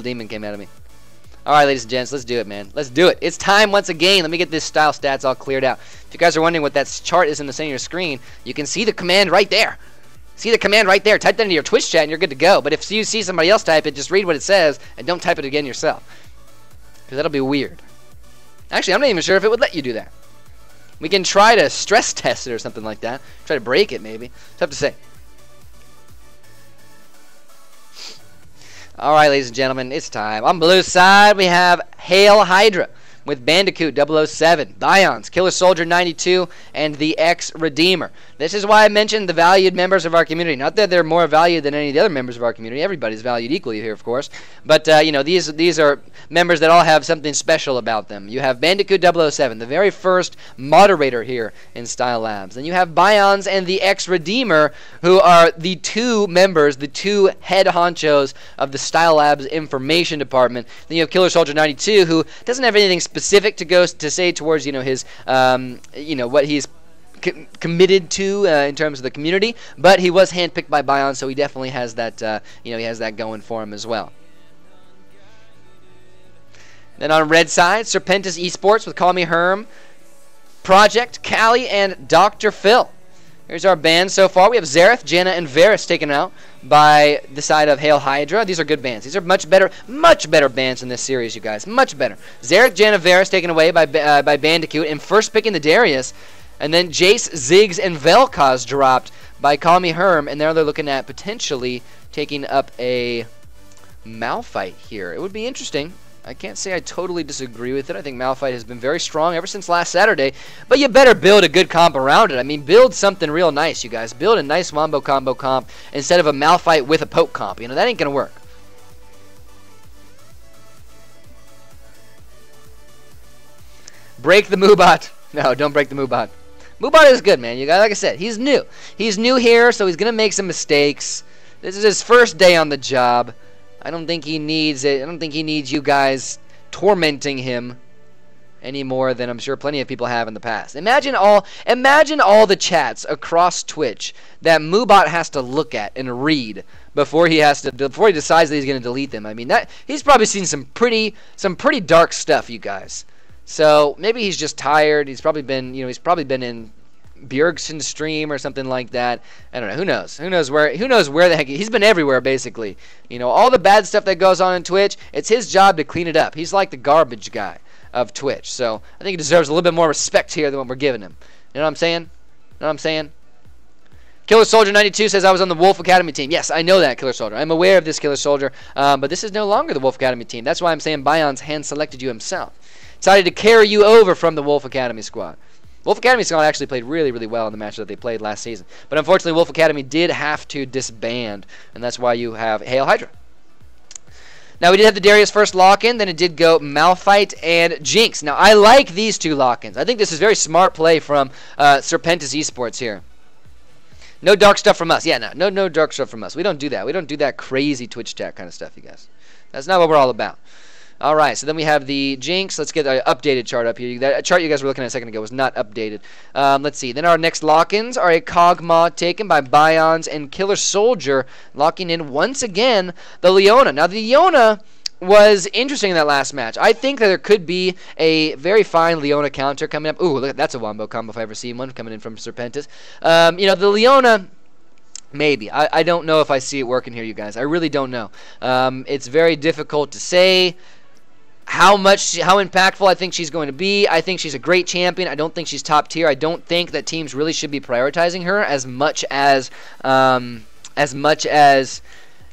demon came out of me. Alright, ladies and gents, let's do it, man. Let's do it. It's time once again. Let me get this style stats all cleared out. If you guys are wondering what that chart is in the center of your screen, you can see the command right there. See the command right there. Type that into your Twitch chat and you're good to go. But if you see somebody else type it, just read what it says and don't type it again yourself. Because that'll be weird. Actually, I'm not even sure if it would let you do that. We can try to stress test it or something like that. Try to break it, maybe. It's tough to say. Alright, ladies and gentlemen, it's time. On blue side, we have Hail Hydra with Bandicoot 007, Bions, Killer Soldier 92, and the X-Redeemer. This is why I mentioned the valued members of our community. Not that they're more valued than any of the other members of our community. Everybody's valued equally here, of course. But, you know, these are members that all have something special about them. You have Bandicoot 007, the very first moderator here in Style Labs. Then you have Bions and the X-Redeemer, who are the two members, the two head honchos of the Style Labs information department. Then you have Killer Soldier 92, who doesn't have anything specific to say towards, you know, his, you know, what he's committed to in terms of the community, but he was handpicked by Bion, so he definitely has that, you know, he has that going for him as well. Then on red side, Serpentis Esports with Call Me Herm, Project, Callie, and Dr. Phil. Here's our band so far. We have Zareth, Janna, and Varus taken out by the side of Hail Hydra. These are good bands. These are much better bands in this series, you guys. Much better. Zareth, Janna, Varus taken away by Bandicoot, and first picking the Darius. And then Jace, Ziggs, and Vel'Koz dropped by Call Me Herm, and now they're looking at potentially taking up a Malphite here. It would be interesting. I can't say I totally disagree with it. I think Malphite has been very strong ever since last Saturday, but you better build a good comp around it. I mean, build something real nice, you guys. Build a nice Wombo combo comp instead of a Malphite with a poke comp. You know, that ain't going to work. Break the Moobot. No, don't break the Moobot. Moobot is good, man. You guys, like I said, he's new. He's new here, so he's going to make some mistakes. This is his first day on the job. I don't think he needs it. I don't think he needs you guys tormenting him any more than I'm sure plenty of people have in the past. Imagine all the chats across Twitch that Moobot has to look at and read before he decides that he's going to delete them. I mean, that he's probably seen some pretty dark stuff, you guys. So maybe he's just tired. He's probably been, you know, in Bjergsen's stream or something like that. I don't know. Who knows? Who knows where the heck he's been everywhere, basically. You know, all the bad stuff that goes on in Twitch, it's his job to clean it up. He's like the garbage guy of Twitch. So I think he deserves a little bit more respect here than what we're giving him. You know what I'm saying? You know what I'm saying? Killer Soldier 92 says I was on the Wolf Academy team. Yes, I know that, Killer Soldier. I'm aware of this, Killer Soldier. But this is no longer the Wolf Academy team. That's why I'm saying Bion's hand-selected you himself. Decided to carry you over from the Wolf Academy squad. Wolf Academy squad actually played really, really well in the match that they played last season. But unfortunately, Wolf Academy did have to disband, and that's why you have Hail Hydra. Now, we did have the Darius first lock-in, then it did go Malphite and Jinx. Now, I like these two lock-ins. I think this is very smart play from Serpentis Esports here. No dark stuff from us. Yeah, no dark stuff from us. We don't do that. We don't do that crazy Twitch chat kind of stuff, you guys. That's not what we're all about. All right, so then we have the Jinx. Let's get an updated chart up here. That chart you guys were looking at a second ago was not updated. Let's see. Then our next lock-ins are a Kog'Maw taken by Bions and Killer Soldier, locking in once again the Leona. Now, the Leona was interesting in that last match. I think that there could be a very fine Leona counter coming up. Ooh, look at that's a Wombo combo if I've ever seen one coming in from Serpentis. You know, the Leona... Maybe. I don't know if I see it working here, you guys. I really don't know. It's very difficult to say how impactful I think she's going to be. I think she's a great champion. I don't think she's top tier. I don't think that teams really should be prioritizing her as much as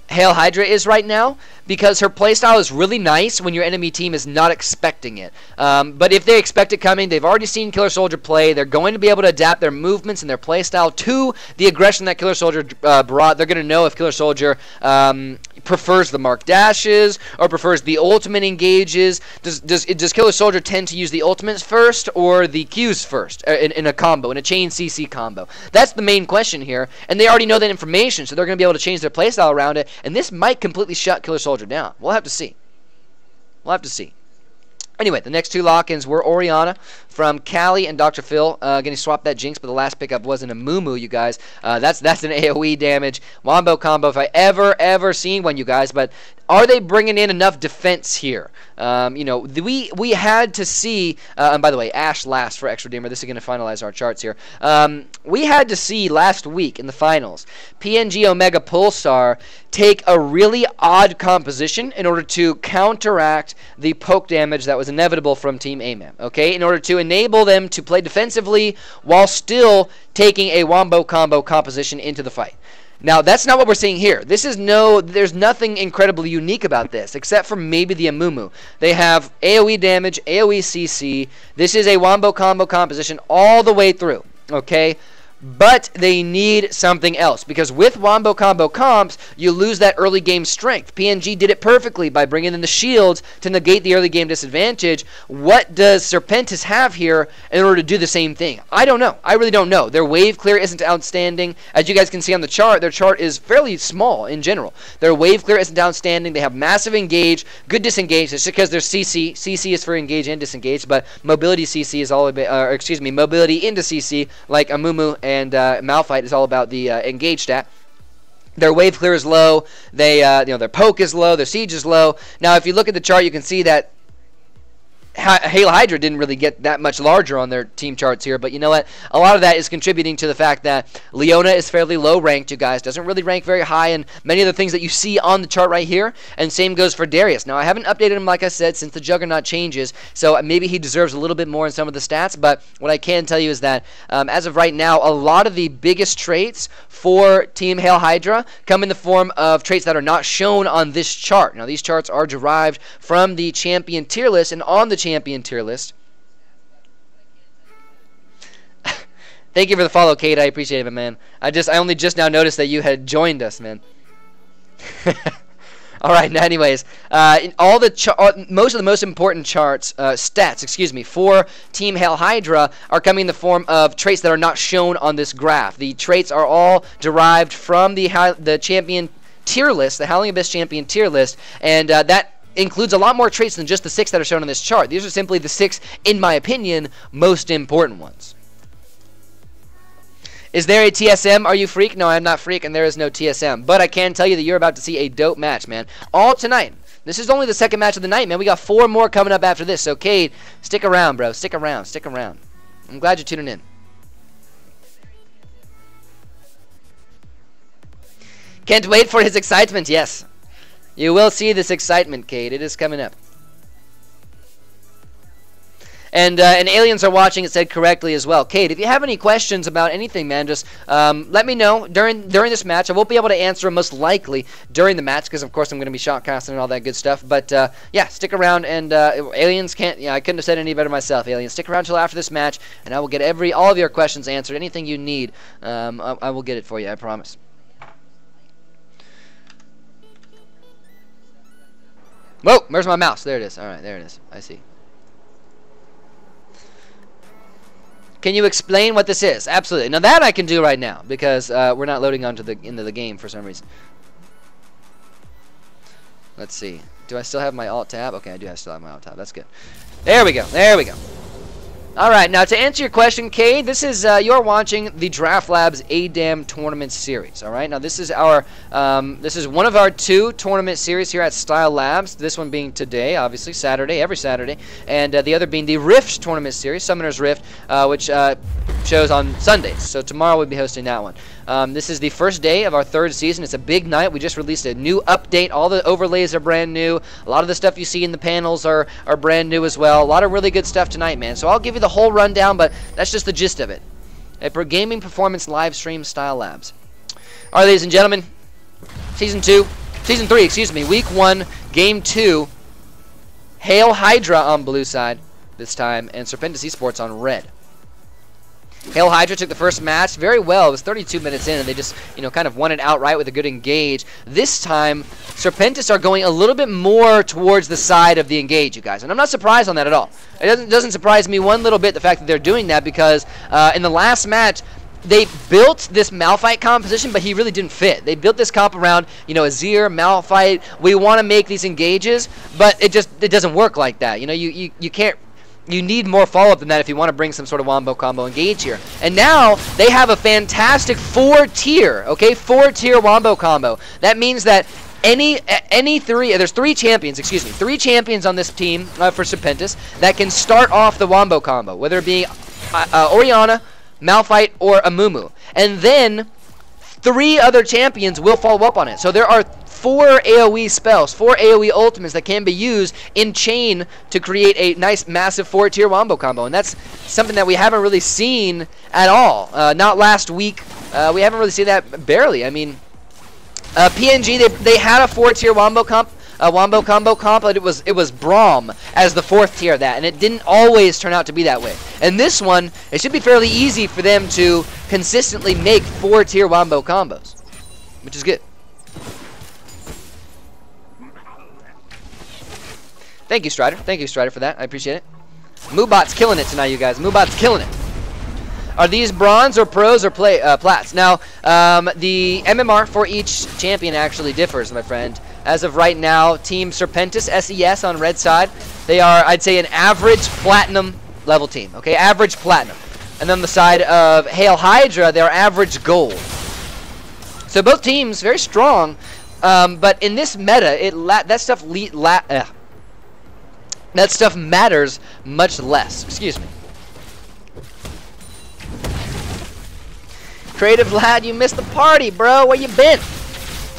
Hail Hydra is right now, because her playstyle is really nice when your enemy team is not expecting it. But if they expect it coming, they've already seen Killer Soldier play. They're going to be able to adapt their movements and their playstyle to the aggression that Killer Soldier brought. They're going to know if Killer Soldier prefers the mark dashes or prefers the ultimate engages. Does Killer Soldier tend to use the ultimates first or the Qs first in a combo, in a chain CC combo? That's the main question here, and they already know that information, so they're going to be able to change their playstyle around it, and this might completely shut Killer Soldier down. We'll have to see. We'll have to see. Anyway, the next two lock-ins were Orianna from Callie and Dr. Phil. Getting swapped that Jinx, but the last pickup wasn't a Moo, you guys. That's an AoE damage Wombo combo if I ever seen one, you guys. But are they bringing in enough defense here? You know, we had to see, and by the way, Ash last for Extra Dimmer. This is going to finalize our charts here. We had to see last week in the finals, PNG Omega Pulsar take a really odd composition in order to counteract the poke damage that was inevitable from Team AMAM, okay? In order to enable them to play defensively while still taking a wombo combo composition into the fight. Now, that's not what we're seeing here. There's nothing incredibly unique about this, except for maybe the Amumu. They have AoE damage, AoE CC. This is a wombo combo composition all the way through, okay? But they need something else, because with wombo combo comps, you lose that early game strength. PNG did it perfectly by bringing in the shields to negate the early game disadvantage. What does Serpentis have here in order to do the same thing? I don't know. I really don't know. Their wave clear isn't outstanding. As you guys can see on the chart, their chart is fairly small in general. Their wave clear isn't outstanding. They have massive engage, good disengage. It's just because their CC. CC is for engage and disengage, but mobility CC is all about, mobility into CC, like Amumu and Malphite is all about the engage stat. Their wave clear is low. They, their poke is low. Their siege is low. Now, if you look at the chart, you can see that Hail Hydra didn't really get that much larger on their team charts here, but you know what? A lot of that is contributing to the fact that Leona is fairly low ranked, you guys. Doesn't really rank very high in many of the things that you see on the chart right here, and same goes for Darius. Now, I haven't updated him, like I said, since the Juggernaut changes, so maybe he deserves a little bit more in some of the stats, but what I can tell you is that as of right now, a lot of the biggest traits for Team Hail Hydra come in the form of traits that are not shown on this chart. Now, these charts are derived from the champion tier list, and on the champion tier list. Thank you for the follow, Kate. I appreciate it, man. I only just now noticed that you had joined us, man. All right. Now, anyways, most of the most important stats, for Team Hail Hydra are coming in the form of traits that are not shown on this graph. The traits are all derived from the champion tier list, the Howling Abyss champion tier list, and that includes a lot more traits than just the 6 that are shown on this chart. These are simply the 6, in my opinion, most important ones. Is there a TSM? Are you freak? No, I'm not freak, and there is no TSM. But I can tell you that you're about to see a dope match, man. All tonight. This is only the second match of the night, man. We got 4 more coming up after this. So, Cade, stick around, bro. Stick around. Stick around. I'm glad you're tuning in. Can't wait for his excitement. Yes. You will see this excitement, Cade. It is coming up. And aliens are watching, it said correctly as well. Cade, if you have any questions about anything, man, just let me know during this match. I won't be able to answer them most likely during the match because, of course, I'm going to be shotcasting and all that good stuff. But, yeah, stick around. And aliens can't, I couldn't have said any better myself, aliens. Stick around until after this match, and I will get all of your questions answered. Anything you need, I will get it for you, I promise. Whoa, where's my mouse? There it is. All right, there it is. I see. Can you explain what this is? Absolutely. Now that I can do right now because we're not loading into the game for some reason. Let's see. Do I still have my alt tab? Okay, I do still have my alt tab. That's good. There we go. There we go. All right, now to answer your question, Cade, this is you're watching the Draft Labs ADAM tournament series. All right, now this is our this is one of our 2 tournament series here at Style Labs. This one being today, obviously Saturday, every Saturday, and the other being the Rift tournament series, Summoner's Rift, which shows on Sundays. So tomorrow we'll be hosting that one. This is the first day of our 3rd season. It's a big night. We just released a new update. All the overlays are brand new. A lot of the stuff you see in the panels are brand new as well. A lot of really good stuff tonight, man. So I'll give you the whole rundown, but that's just the gist of it. A gaming performance live stream Style Labs. All right, ladies and gentlemen, Season 3, excuse me, Week 1, Game 2. Hail Hydra on blue side this time, and Serpentis Esports on red. Hail Hydra took the first match very well. It was 32 minutes in, and they just, kind of won it outright with a good engage. This time, Serpentis are going a little bit more towards the side of the engage, you guys. And I'm not surprised on that at all. It doesn't surprise me one little bit, the fact that they're doing that, because in the last match, they built this Malphite composition, but he really didn't fit. They built this comp around, Azir, Malphite. We want to make these engages, but it doesn't work like that. You can't. You need more follow-up than that if you want to bring some sort of wombo combo engage here. And now they have a fantastic 4-tier, okay? 4-tier wombo combo. That means that There's three champions, excuse me, three champions on this team for Serpentis that can start off the Wombo combo, whether it be Orianna, Malphite, or Amumu. And then 3 other champions will follow up on it. So there are 4 AoE spells, 4 AoE ultimates that can be used in chain to create a nice, massive 4-tier Wombo combo. And that's something that we haven't really seen at all. Not last week. We haven't really seen that barely. I mean, PNG, they had a 4-tier Wombo combo comp, but it was Braum as the 4th tier of that, and it didn't always turn out to be that way. And this one, it should be fairly easy for them to consistently make 4-tier Wombo combos, which is good. Thank you, Strider. Thank you, Strider, for that. I appreciate it. Moobot's killing it tonight, you guys. Moobot's killing it. Are these bronze or pros or plats? Now, the MMR for each champion actually differs, my friend. As of right now, Team Serpentis, SES on red side, they are, I'd say, an average platinum level team. Okay, average platinum. And on the side of Hail Hydra, they're average gold. So both teams very strong, but in this meta, that stuff matters much less. Excuse me. Creative Lad, you missed the party, bro. Where you been?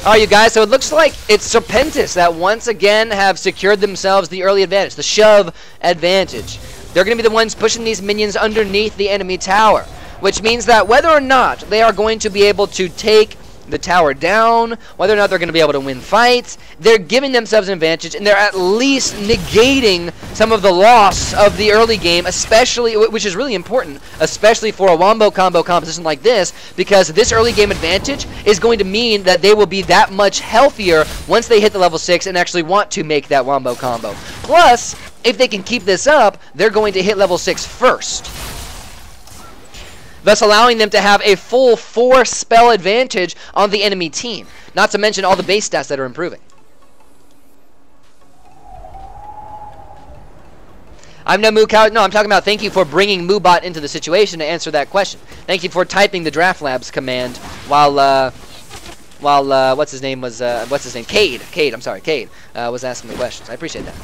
All right, you guys, so it looks like it's Serpentis that once again have secured themselves the early advantage, the shove advantage. They're going to be the ones pushing these minions underneath the enemy tower, which means that whether or not they are going to be able to take the tower down, whether or not they're going to be able to win fights, they're giving themselves an advantage, and they're at least negating some of the loss of the early game, especially, which is really important, especially for a Wombo combo composition like this, because this early game advantage is going to mean that they will be that much healthier once they hit the level 6 and actually want to make that Wombo combo. Plus, if they can keep this up, they're going to hit level 6 first, thus allowing them to have a full 4 spell advantage on the enemy team. Not to mention all the base stats that are improving. I'm no Moo Cow. No, I'm talking about thank you for bringing Moobot into the situation to answer that question. Thank you for typing the Draft Labs command while what's his name was Cade. I'm sorry, Cade was asking the questions. I appreciate that.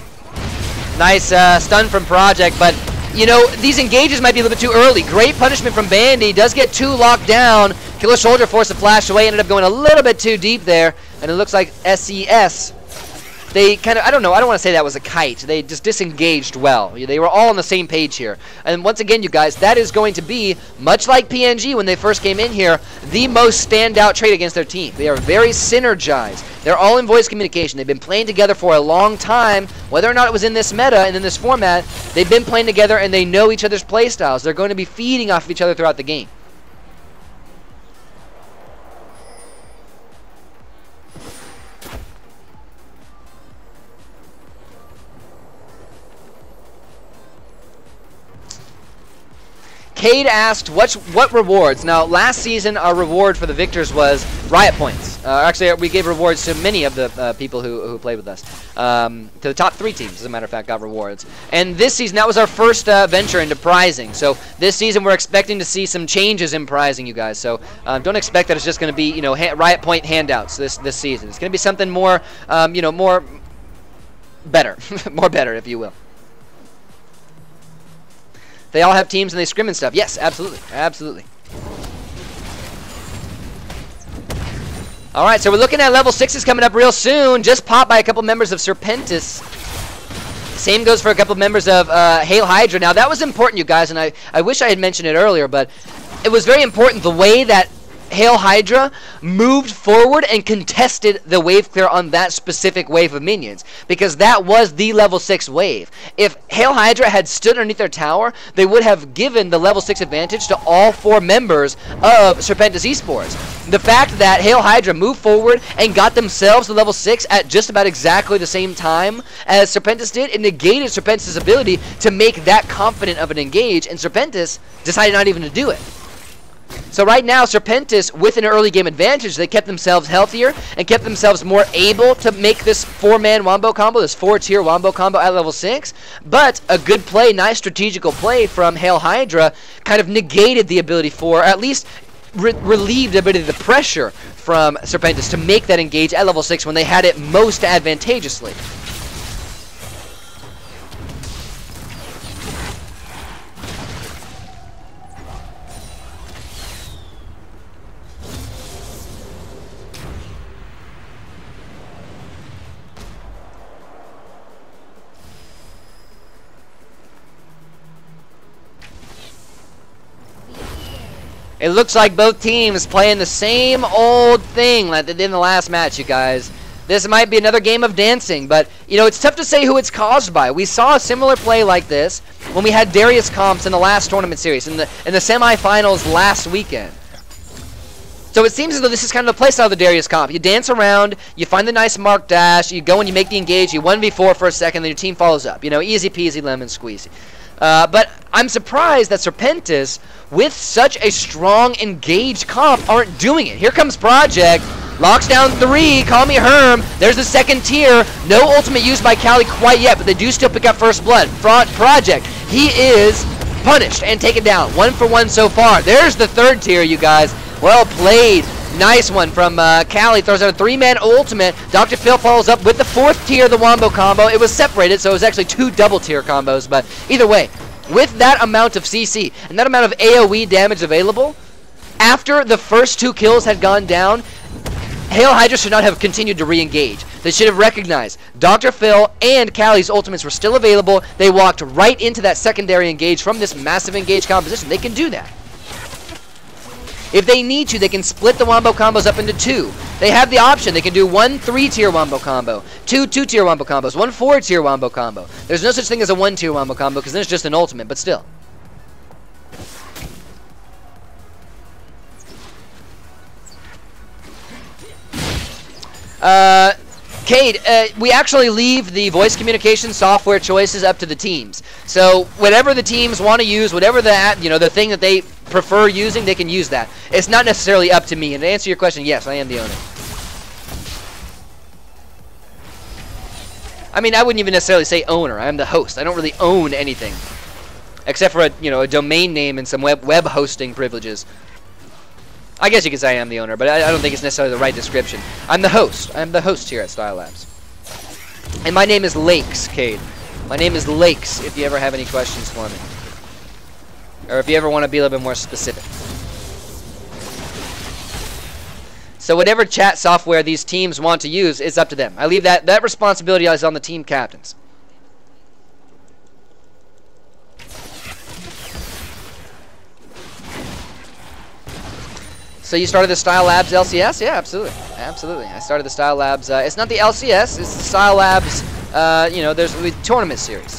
Nice stun from Project, but you know, these engages might be a little bit too early. Great punishment from Bandy. Does get 2 locked down. Killer Soldier forced to flash away. Ended up going a little bit too deep there. And it looks like SES, they kind of, I don't know, I don't want to say that was a kite. They just disengaged well. They were all on the same page here. And once again, you guys, that is going to be, much like PNG when they first came in here, the most standout trait against their team. They are very synergized. They're all in voice communication. They've been playing together for a long time. Whether or not it was in this meta and in this format, they've been playing together and they know each other's play styles. They're going to be feeding off of each other throughout the game. Cade asked, what rewards? Now, last season, our reward for the victors was Riot Points. Actually, we gave rewards to many of the people who played with us. To the top 3 teams, as a matter of fact, got rewards. And this season, that was our first venture into prizing. So this season, we're expecting to see some changes in prizing, you guys. So don't expect that it's just going to be, you know, Riot Point handouts this season. It's going to be something more, you know, more better. More better, if you will. They all have teams and they scrim and stuff. Yes, absolutely. Absolutely. All right, so we're looking at level 6s coming up real soon. Just popped by a couple members of Serpentis. Same goes for a couple members of Hail Hydra. Now, that was important, you guys, and I wish I had mentioned it earlier, but it was very important the way that Hail Hydra moved forward and contested the wave clear on that specific wave of minions, because that was the level 6 wave. If Hail Hydra had stood underneath their tower, they would have given the level 6 advantage to all 4 members of Serpentis Esports. The fact that Hail Hydra moved forward and got themselves to level 6 at just about exactly the same time as Serpentis did, it negated Serpentis' ability to make that confident of an engage, and Serpentis decided not even to do it. So right now, Serpentis, with an early game advantage, they kept themselves healthier and kept themselves more able to make this 4-man Wombo combo, this 4-tier Wombo combo at level 6. But a good play, nice strategical play from Hail Hydra kind of negated the ability for, at least relieved a bit of the pressure from Serpentis to make that engage at level 6 when they had it most advantageously. It looks like both teams playing the same old thing like they did in the last match, you guys. This might be another game of dancing, but, you know, it's tough to say who it's caused by. We saw a similar play like this when we had Darius comps in the last tournament series, in the semifinals last weekend. So it seems as though this is kind of the playstyle of the Darius comp. You dance around, you find the nice mark dash, you go and you make the engage, you 1v4 for a second, then your team follows up. You know, easy peasy lemon squeezy. But I'm surprised that Serpentis, with such a strong engaged comp, aren't doing it. Here comes Project, locks down 3, call me Herm, there's the second tier, no ultimate used by Cali quite yet, but they do still pick up first blood. Project, he is punished and taken down, 1 for 1 so far. There's the third tier, you guys. Well played. Nice one from Cali, throws out a 3-man ultimate. Dr. Phil follows up with the 4th tier, the Wombo combo. It was separated, so it was actually 2 double tier combos, but either way, with that amount of CC and that amount of AoE damage available, after the first 2 kills had gone down, Hail Hydra should not have continued to re-engage. They should have recognized Dr. Phil and Cali's ultimates were still available. They walked right into that secondary engage from this massive engage composition. They can do that. If they need to, they can split the Wombo combos up into 2. They have the option. They can do 1 3-tier Wombo combo, 2 2-tier Wombo combos, 1 4-tier Wombo combo. There's no such thing as a 1-tier Wombo combo because then it's just an ultimate, but still. Cade, we actually leave the voice communication software choices up to the teams. So whatever the teams want to use, whatever the thing that they prefer using, they can use that. It's not necessarily up to me. And to answer your question, yes, I am the owner. I mean, I wouldn't even necessarily say owner. I'm the host. I don't really own anything, except for a domain name and some web hosting privileges. I guess you could say I am the owner, but I don't think it's necessarily the right description. I'm the host. I'm the host here at Style Labs. And my name is Lakes, Cade. My name is Lakes, if you ever have any questions for me. Or if you ever want to be a little bit more specific. So whatever chat software these teams want to use, it's up to them. I leave that responsibility is on the team captains. So you started the Style Labs LCS? Yeah, absolutely. Absolutely. I started the Style Labs. It's not the LCS. It's the Style Labs, there's the tournament series.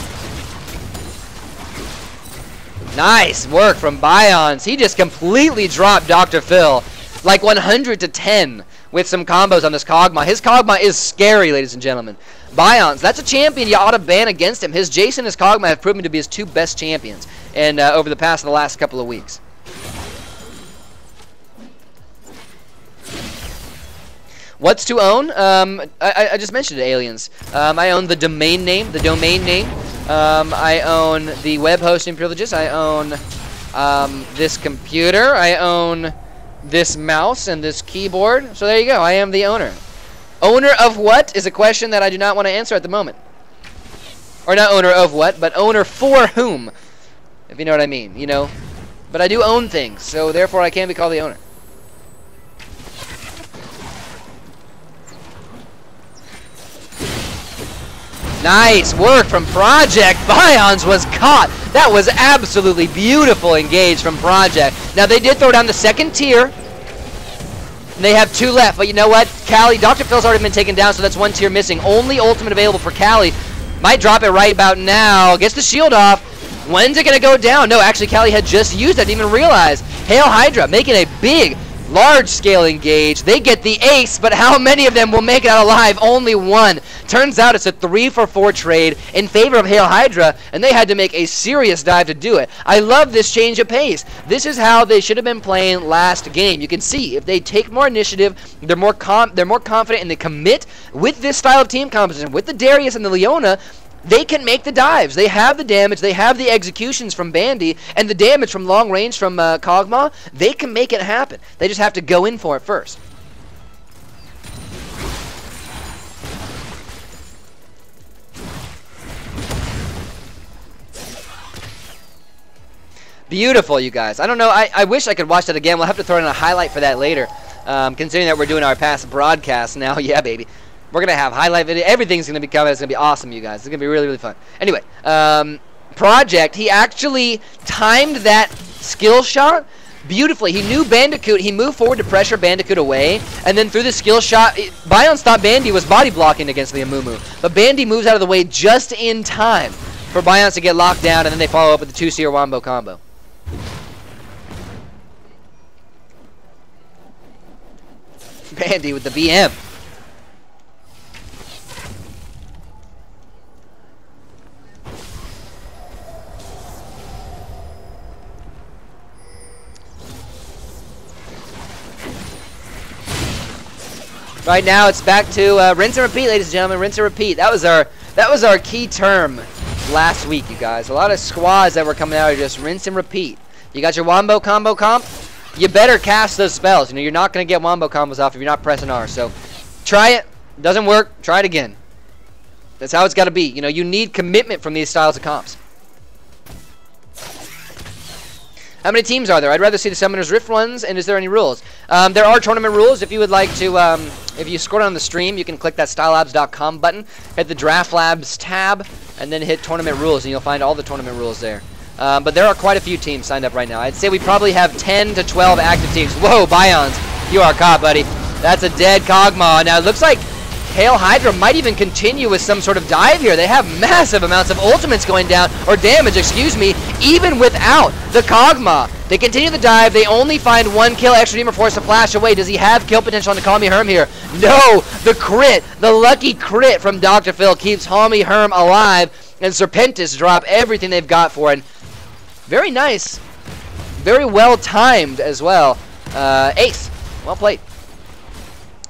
Nice work from Bions. He just completely dropped Dr. Phil like 100 to 10 with some combos on this Kog'Maw. His Kog'Maw is scary, ladies and gentlemen. Bions, that's a champion you ought to ban against him. His Jason and his Kog'Maw have proven to be his 2 best champions and over the last couple of weeks. What's to own? I just mentioned it, aliens. I own the domain name. I own the web hosting privileges. I own this computer. I own this mouse and this keyboard. So there you go. I am the owner. Owner of what is a question that I do not want to answer at the moment. Or not owner of what, but owner for whom, if you know what I mean. But I do own things, so therefore I can be called the owner. Nice work from Project. Bions was caught. That was absolutely beautiful engage from Project. Now, they did throw down the 2nd tier. And they have 2 left. But you know what? Cali, Dr. Phil's already been taken down, so that's 1 tier missing. Only ultimate available for Cali. Might drop it right about now. Gets the shield off. When's it going to go down? No, actually, Cali had just used it. Didn't even realize. Hail Hydra making a big, large-scale engage. They get the ace, but how many of them will make it out alive? Only 1. Turns out it's a 3-for-4 trade in favor of Hail Hydra, and they had to make a serious dive to do it. I love this change of pace. This is how they should have been playing last game. You can see if they take more initiative, they're more confident, and they commit with this style of team composition, with the Darius and the Leona. they can make the dives. They have the damage. They have the executions from Bandy and the damage from long range from Kog'Maw. They can make it happen. They just have to go in for it first. Beautiful, you guys. I don't know. I wish I could watch that again. We'll have to throw in a highlight for that later. Considering that we're doing our past broadcast now. Yeah, baby. We're going to have highlight video. Everything's going to be coming. It's going to be awesome, you guys. It's going to be really, really fun. Anyway, Project, he actually timed that skill shot beautifully. He knew Bandicoot. He moved forward to pressure Bandicoot away. And then through the skill shot, Bionz thought Bandy was body blocking against the Amumu. But Bandy moves out of the way just in time for Bionz to get locked down. And then they follow up with the 2-seer wombo combo. Bandy with the BM. Right now, it's back to rinse and repeat, ladies and gentlemen. Rinse and repeat. That was our key term last week, you guys. A lot of squads that were coming out are just rinse and repeat. You got your wombo combo comp. You better cast those spells. You know, you're not going to get wombo combos off if you're not pressing R. So try it. Doesn't work. Try it again. That's how it's got to be. You know, you need commitment from these styles of comps. How many teams are there? I'd rather see the Summoner's Rift ones, and is there any rules? There are tournament rules. If you would like to, if you scroll down the stream, you can click that stylelabs.com button, hit the Draft Labs tab, and then hit Tournament Rules, and you'll find all the tournament rules there. But there are quite a few teams signed up right now. I'd say we probably have 10 to 12 active teams. Whoa, Bionz, you are caught, buddy. That's a dead Kog'Maw. Now, it looks like Hail Hydra might even continue with some sort of dive here. They have massive amounts of ultimates going down, or damage, excuse me, even without the Kog'Maw. They continue the dive. They only find one kill. Extra Demon forced to flash away. Does he have kill potential on the Call Me Herm here? No! The crit, the lucky crit from Dr. Phil keeps Call Me Herm alive, and Serpentis drop everything they've got for it. Very nice. Very well timed as well. Ace. Well played.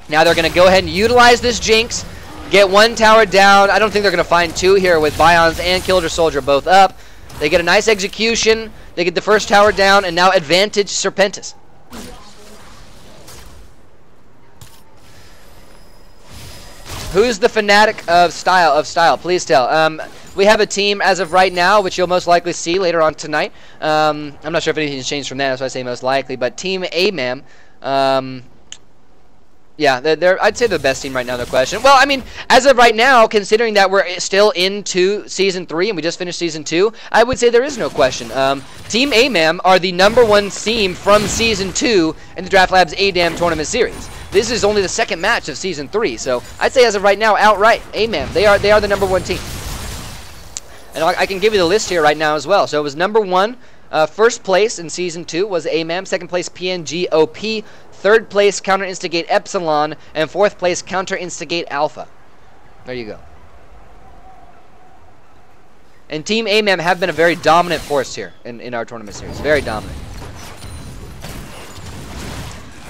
Now they're going to go ahead and utilize this Jinx, get one tower down. I don't think they're going to find two here with Bionz and Killer Soldier both up. They get a nice execution. They get the first tower down, and now advantage Serpentis. Who's the fanatic of style? Please tell. We have a team as of right now, which you'll most likely see later on tonight. I'm not sure if anything's changed from that, that's why I say most likely. But Team AMAM. Yeah, I'd say the best team right now, no question. Well, I mean, as of right now, considering that we're still into Season 3 and we just finished Season 2, I would say there is no question. Team AMAM are the #1 team from Season 2 in the Draft Labs ADAM Tournament Series. This is only the second match of Season 3, so I'd say as of right now, outright, AMAM. They are the #1 team. And I can give you the list here right now as well. So it was #1, first place in Season 2 was AMAM, second place PNGOP, third place Counter Instigate Epsilon, and fourth place Counter Instigate Alpha. There you go. And Team AMAM have been a very dominant force here in our tournament series. Very dominant.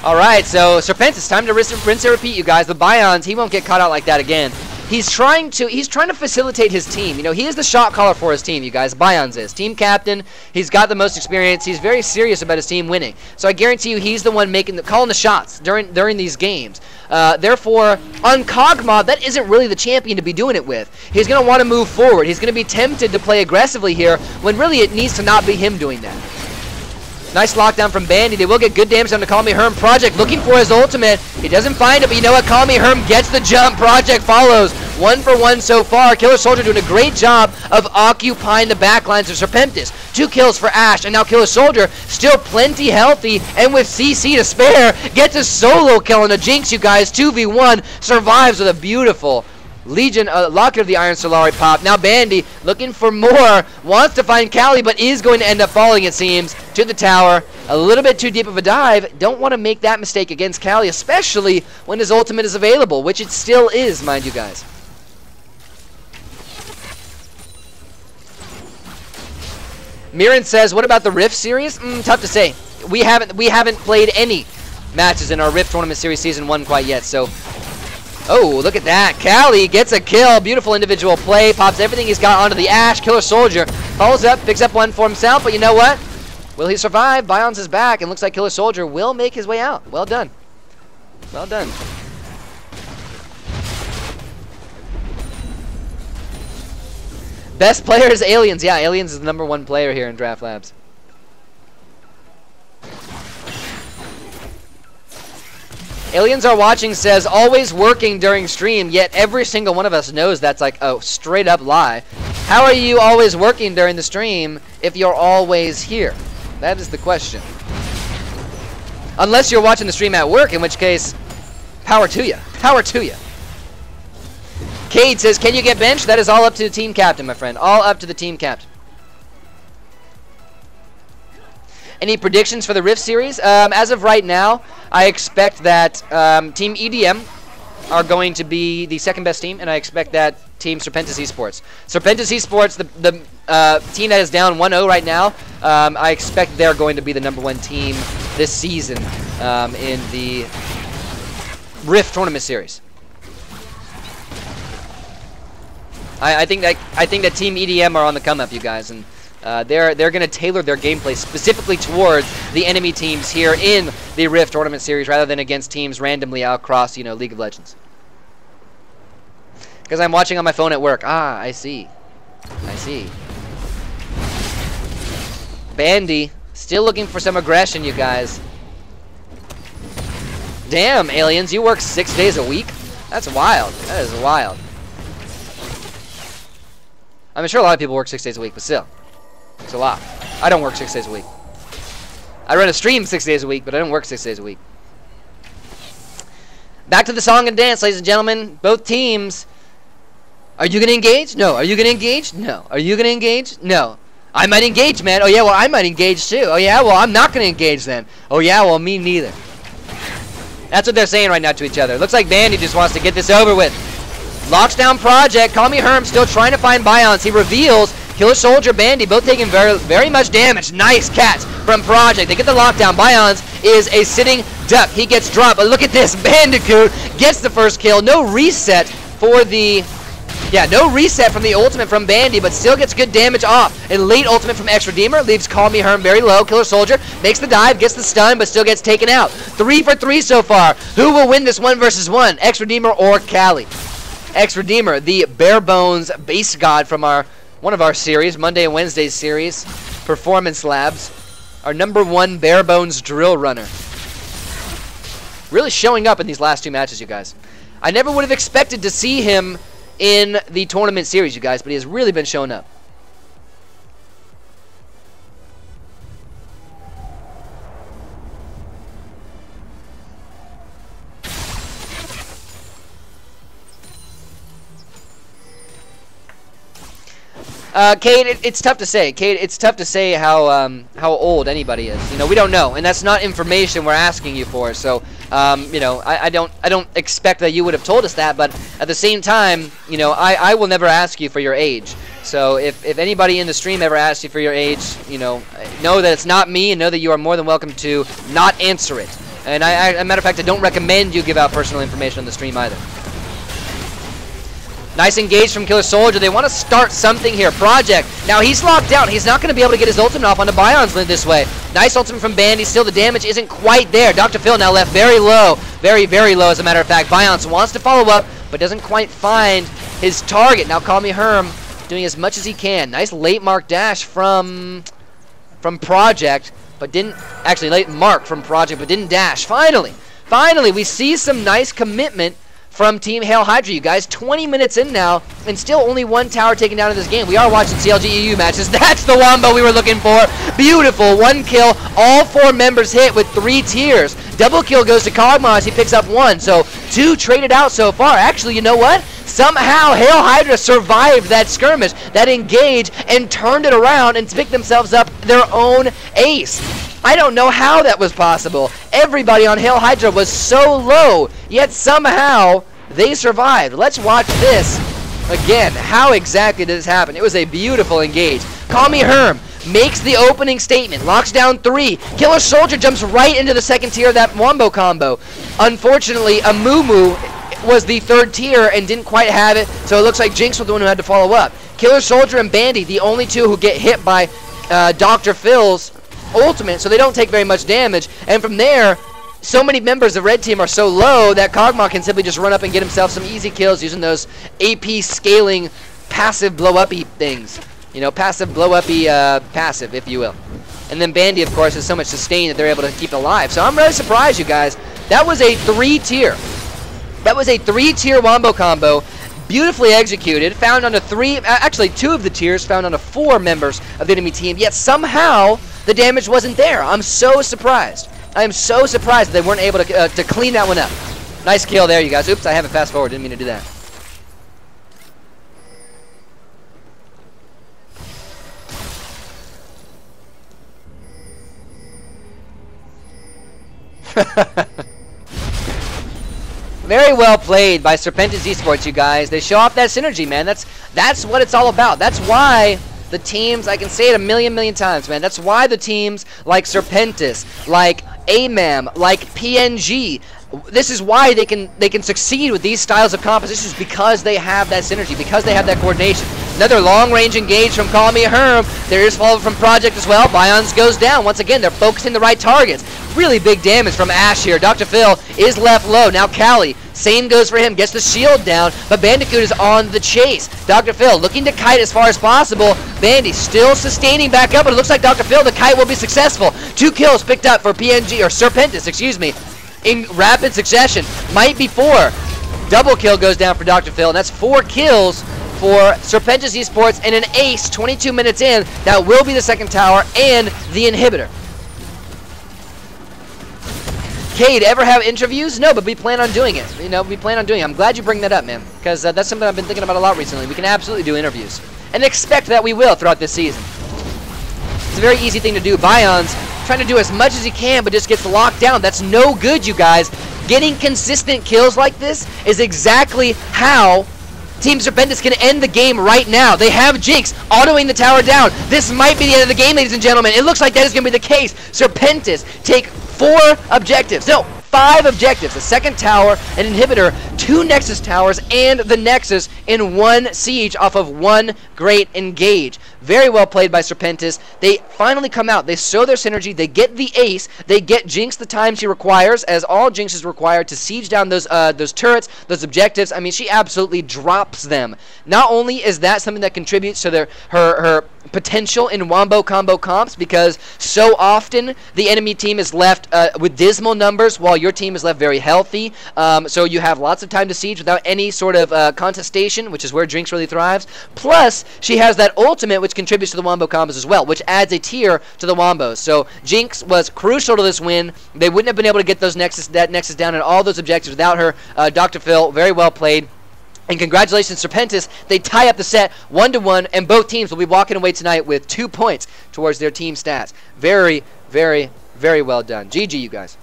Alright, so Serpentis, time to rinse and repeat, you guys. The Bionz, he won't get caught out like that again. He's trying to facilitate his team. You know, he is the shot caller for his team, you guys. Bionz is. Team captain. He's got the most experience. He's very serious about his team winning. So I guarantee you he's the one calling the shots during these games. Therefore, on Kog'Maw, that isn't really the champion to be doing it with. He's going to want to move forward. He's going to be tempted to play aggressively here when really it needs to not be him doing that. Nice lockdown from Bandy. They will get good damage on the Call Me Herm. Project looking for his ultimate. He doesn't find it, but you know what? Call Me Herm gets the jump. Project follows. 1 for 1 so far. Killer Soldier doing a great job of occupying the backlines of Serpentis. 2 kills for Ashe, and now Killer Soldier still plenty healthy, and with CC to spare, gets a solo kill on a Jinx, you guys. 2v1, survives with a beautiful Legion, Locket of the Iron Solari pop. Now Bandy looking for more, wants to find Callie, but is going to end up falling, it seems, to the tower. A little bit too deep of a dive. Don't want to make that mistake against Callie, especially when his ultimate is available, which it still is, mind you guys. Mirren says, what about the Rift series? Tough to say. We haven't played any matches in our Rift Tournament Series Season 1 quite yet, so Oh, look at that. Callie gets a kill. Beautiful individual play. Pops everything he's got onto the Ashe. Killer Soldier follows up, picks up one for himself. But you know what? Will he survive? Bion's is back, and looks like Killer Soldier will make his way out. Well done. Well done. Best player is Aliens. Yeah, Aliens is the #1 player here in Draft Labs. Aliens Are Watching says, always working during stream, yet every single one of us knows that's like a straight up lie. How are you always working during the stream if you're always here? That is the question. Unless you're watching the stream at work, in which case, power to you. Power to you. Cade says, can you get benched? That is all up to the team captain, my friend. All up to the team captain. Any predictions for the Rift series? As of right now, I expect that Team EDM are going to be the second best team, and I expect that Team Serpentis Esports. Serpentis Esports, the team that is down 1-0 right now, I expect they're going to be the #1 team this season in the Rift tournament series. I think that Team EDM are on the come up, you guys, and they're going to tailor their gameplay specifically towards the enemy teams here in the Rift tournament series, rather than against teams randomly out across, you know, League of Legends. Because I'm watching on my phone at work. Ah, I see. I see. Bandy still looking for some aggression, you guys. Damn, Aliens, you work 6 days a week? That's wild. That is wild. I'm sure a lot of people work 6 days a week, but still. It's a lot. I don't work 6 days a week. I run a stream 6 days a week, but I don't work 6 days a week. Back to the song and dance, ladies and gentlemen. Both teams. Are you going to engage? No. Are you going to engage? No. Are you going to engage? No. I might engage, man. Oh, yeah, well, I might engage, too. Oh, yeah, well, I'm not going to engage then. Oh, yeah, well, me neither. That's what they're saying right now to each other. Looks like Bandy just wants to get this over with. Locks down Project. Call Me Herm still trying to find Bions. He reveals Killer Soldier, Bandy, both taking very much damage. Nice catch from Project. They get the lockdown. Bions is a sitting duck. He gets dropped. But look at this. Bandicoot gets the first kill. No reset for the... Yeah, no reset from the ultimate from Bandy, but still gets good damage off. A late ultimate from S3W1 leaves Call Me Herm very low. Killer Soldier makes the dive, gets the stun, but still gets taken out. 3 for 3 so far. Who will win this 1 versus 1? S3W1 or Callie? S3W1, the bare bones base god from one of our series, Monday and Wednesday series, Performance Labs, our #1 bare bones drill runner. Really showing up in these last 2 matches, you guys. I never would have expected to see him in the tournament series, you guys, but he has really been showing up. Cade, it's tough to say. Cade, it's tough to say how old anybody is. You know, we don't know, and that's not information we're asking you for. So, you know, I don't expect that you would have told us that. But at the same time, you know, I will never ask you for your age. So if anybody in the stream ever asks you for your age, you know that it's not me, and know that you are more than welcome to not answer it. And as a matter of fact, I don't recommend you give out personal information on the stream either. Nice engage from Killer Soldier. They want to start something here. Project. Now he's locked down. He's not going to be able to get his ultimate off onto Bion's Lin this way. Nice ultimate from Bandy. Still the damage isn't quite there. Dr. Phil now left very low. Very, very low as a matter of fact. Bion's wants to follow up, but doesn't quite find his target. Now Call Me Herm doing as much as he can. Nice late mark dash from Project, but didn't... Actually, late mark from Project, but didn't dash. Finally, we see some nice commitment from Team Hail Hydra, you guys. 20 minutes in now, and still only 1 tower taken down in this game. We are watching CLG EU matches. That's the wombo we were looking for. Beautiful. 1 kill. All 4 members hit with 3 tiers. Double kill goes to Cogmos. He picks up 1. So 2 traded out so far. Actually, you know what? Somehow Hail Hydra survived that skirmish, that engage, and turned it around and picked themselves up their own ace. I don't know how that was possible. Everybody on Hail Hydra was so low, yet somehow they survived. Let's watch this again. How exactly did this happen? It was a beautiful engage. Call Me Herm makes the opening statement, locks down 3. Killer Soldier jumps right into the second tier of that wombo combo. Unfortunately, Amumu was the third tier and didn't quite have it, so it looks like Jinx was the one who had to follow up. Killer Soldier and Bandy, the only two who get hit by Dr. Phil's ultimate, so they don't take very much damage. And from there, so many members of Red Team are so low that Kog'Maw can simply just run up and get himself some easy kills using those AP scaling passive blow-up-y things. You know, passive blow-up-y passive, if you will. And then Bandy, of course, has so much sustain that they're able to keep it alive. So I'm really surprised, you guys. That was a 3-tier. That was a 3-tier wombo combo. Beautifully executed, found on actually 2 of the tiers found on 4 members of the enemy team, yet somehow the damage wasn't there. I'm so surprised. I am so surprised that they weren't able to clean that one up. Nice kill there, you guys. Oops, I haven't fast forward. Didn't mean to do that. Very well played by Serpentis Esports, you guys. They show off that synergy, man. That's what it's all about. That's why the teams, I can say it a million times, man. That's why the teams like Serpentis, like AMAM, like PNG, this is why they can succeed with these styles of compositions, because they have that synergy, because they have that coordination. Another long-range engage from Call Me Herm. There is follow from Project as well. Bions goes down. Once again, they're focusing the right targets. Really big damage from Ash here. Dr. Phil is left low. Now Callie, same goes for him. Gets the shield down, but Bandicoot is on the chase. Dr. Phil looking to kite as far as possible. Bandy still sustaining back up, but it looks like Dr. Phil, the kite will be successful. 2 kills picked up for PNG, or Serpentis, excuse me, in rapid succession. Might be 4. Double kill goes down for Dr. Phil, and that's 4 kills for Serpentis Esports, and an ace 22 minutes in. That will be the second tower and the inhibitor. Cade, ever have interviews? No, but we plan on doing it. You know, we plan on doing it. I'm glad you bring that up, man, because that's something I've been thinking about a lot recently. We can absolutely do interviews, and expect that we will throughout this season. It's a very easy thing to do. Bions trying to do as much as he can, but just gets locked down. That's no good, you guys. Getting consistent kills like this is exactly how Team Serpentis can end the game right now. They have Jinx autoing the tower down. This might be the end of the game, ladies and gentlemen. It looks like that is going to be the case. Serpentis take 4 objectives. No, 5 objectives. The second tower, an inhibitor, 2 Nexus towers, and the Nexus in 1 siege off of 1 great engage. Very well played by Serpentis. They finally come out. They show their synergy. They get the ace. They get Jinx the time she requires, as all Jinx is required to siege down those turrets, those objectives. I mean, she absolutely drops them. Not only is that something that contributes to her potential in wombo combo comps, because so often the enemy team is left with dismal numbers while your team is left very healthy. So you have lots of time to siege without any sort of contestation, which is where Jinx really thrives. Plus, she has that ultimate, which contributes to the wombo combos as well, which adds a tier to the wombos. So Jinx was crucial to this win. They wouldn't have been able to get that Nexus down and all those objectives without her. Dr. Phil, very well played. And congratulations, Serpentis. They tie up the set 1-1, and both teams will be walking away tonight with 2 points towards their team stats. Very, very, very well done. GG, you guys.